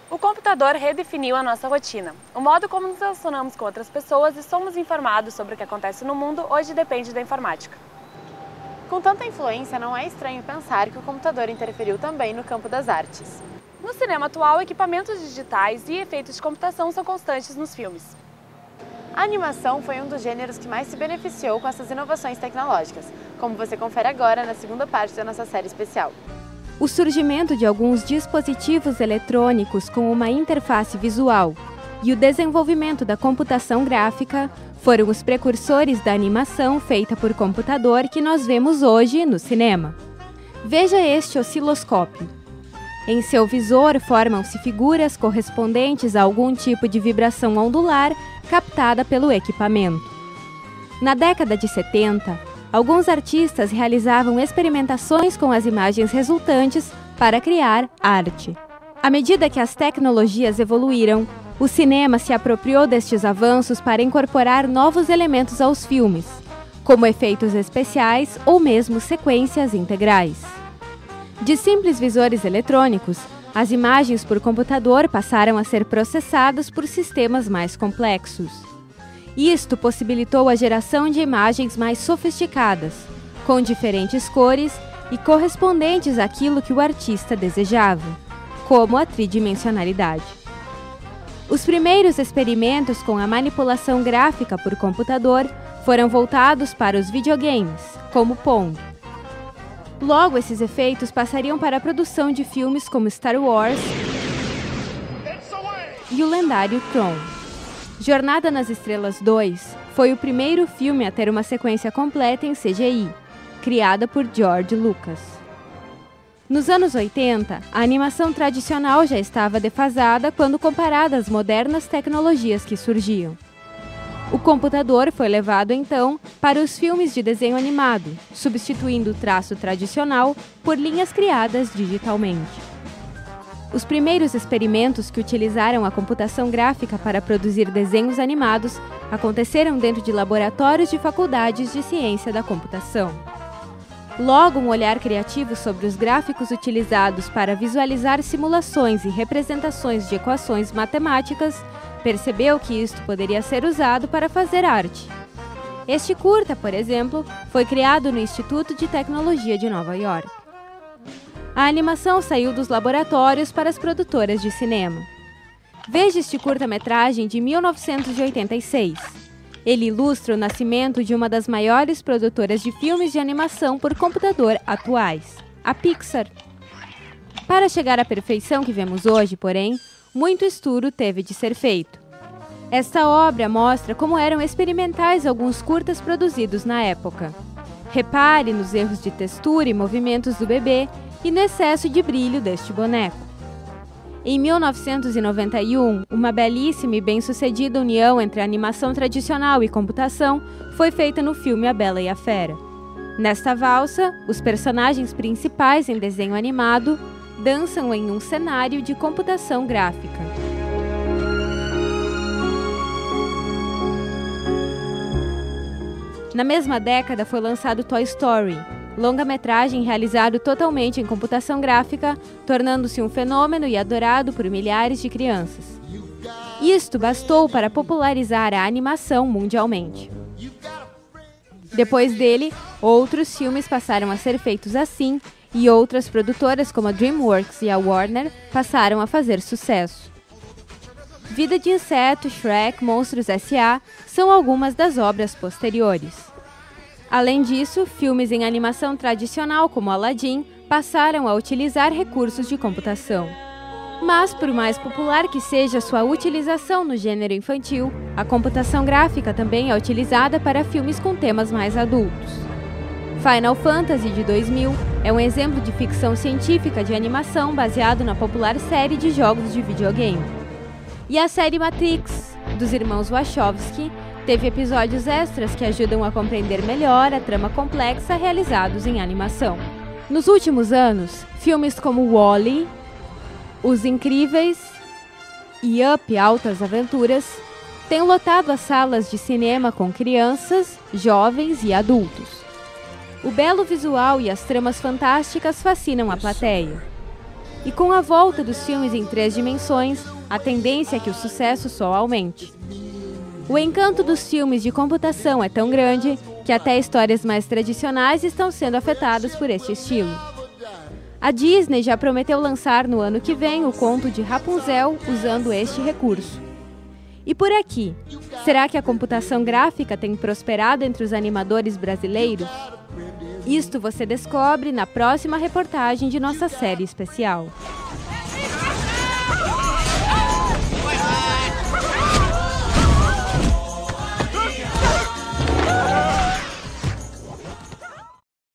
O computador redefiniu a nossa rotina. O modo como nos relacionamos com outras pessoas e somos informados sobre o que acontece no mundo hoje depende da informática. Com tanta influência, não é estranho pensar que o computador interferiu também no campo das artes. No cinema atual, equipamentos digitais e efeitos de computação são constantes nos filmes. A animação foi um dos gêneros que mais se beneficiou com essas inovações tecnológicas, como você confere agora na segunda parte da nossa série especial. O surgimento de alguns dispositivos eletrônicos com uma interface visual e o desenvolvimento da computação gráfica foram os precursores da animação feita por computador que nós vemos hoje no cinema. Veja este osciloscópio. Em seu visor formam-se figuras correspondentes a algum tipo de vibração ondular captada pelo equipamento. Na década de 70, alguns artistas realizavam experimentações com as imagens resultantes para criar arte. À medida que as tecnologias evoluíram, o cinema se apropriou destes avanços para incorporar novos elementos aos filmes, como efeitos especiais ou mesmo sequências integrais. De simples visores eletrônicos, as imagens por computador passaram a ser processadas por sistemas mais complexos. Isto possibilitou a geração de imagens mais sofisticadas, com diferentes cores e correspondentes àquilo que o artista desejava, como a tridimensionalidade. Os primeiros experimentos com a manipulação gráfica por computador foram voltados para os videogames, como Pong. Logo, esses efeitos passariam para a produção de filmes como Star Wars e o lendário Tron. Jornada nas Estrelas 2 foi o primeiro filme a ter uma sequência completa em CGI, criada por George Lucas. Nos anos 80, a animação tradicional já estava defasada quando comparada às modernas tecnologias que surgiam. O computador foi levado então para os filmes de desenho animado, substituindo o traço tradicional por linhas criadas digitalmente. Os primeiros experimentos que utilizaram a computação gráfica para produzir desenhos animados aconteceram dentro de laboratórios de faculdades de ciência da computação. Logo, um olhar criativo sobre os gráficos utilizados para visualizar simulações e representações de equações matemáticas percebeu que isto poderia ser usado para fazer arte. Este curta, por exemplo, foi criado no Instituto de Tecnologia de Nova York. A animação saiu dos laboratórios para as produtoras de cinema. Veja este curta-metragem de 1986. Ele ilustra o nascimento de uma das maiores produtoras de filmes de animação por computador atuais, a Pixar. Para chegar à perfeição que vemos hoje, porém, muito estudo teve de ser feito. Esta obra mostra como eram experimentais alguns curtas produzidos na época. Repare nos erros de textura e movimentos do bebê e no excesso de brilho deste boneco. Em 1991, uma belíssima e bem-sucedida união entre a animação tradicional e computação foi feita no filme A Bela e a Fera. Nesta valsa, os personagens principais em desenho animado dançam em um cenário de computação gráfica. Na mesma década foi lançado Toy Story, longa-metragem realizado totalmente em computação gráfica, tornando-se um fenômeno e adorado por milhares de crianças. Isto bastou para popularizar a animação mundialmente. Depois dele, outros filmes passaram a ser feitos assim, e outras produtoras como a DreamWorks e a Warner passaram a fazer sucesso. Vida de Inseto, Shrek, Monstros S.A. são algumas das obras posteriores. Além disso, filmes em animação tradicional como Aladdin passaram a utilizar recursos de computação. Mas, por mais popular que seja sua utilização no gênero infantil, a computação gráfica também é utilizada para filmes com temas mais adultos. Final Fantasy de 2000 é um exemplo de ficção científica de animação baseado na popular série de jogos de videogame. E a série Matrix, dos irmãos Wachowski, teve episódios extras que ajudam a compreender melhor a trama complexa realizados em animação. Nos últimos anos, filmes como Wall-E, Os Incríveis e Up Altas Aventuras têm lotado as salas de cinema com crianças, jovens e adultos. O belo visual e as tramas fantásticas fascinam a plateia. E com a volta dos filmes em 3 dimensões, a tendência é que o sucesso só aumente. O encanto dos filmes de computação é tão grande que até histórias mais tradicionais estão sendo afetadas por este estilo. A Disney já prometeu lançar no ano que vem o conto de Rapunzel usando este recurso. E por aqui, será que a computação gráfica tem prosperado entre os animadores brasileiros? Isto você descobre na próxima reportagem de nossa série especial.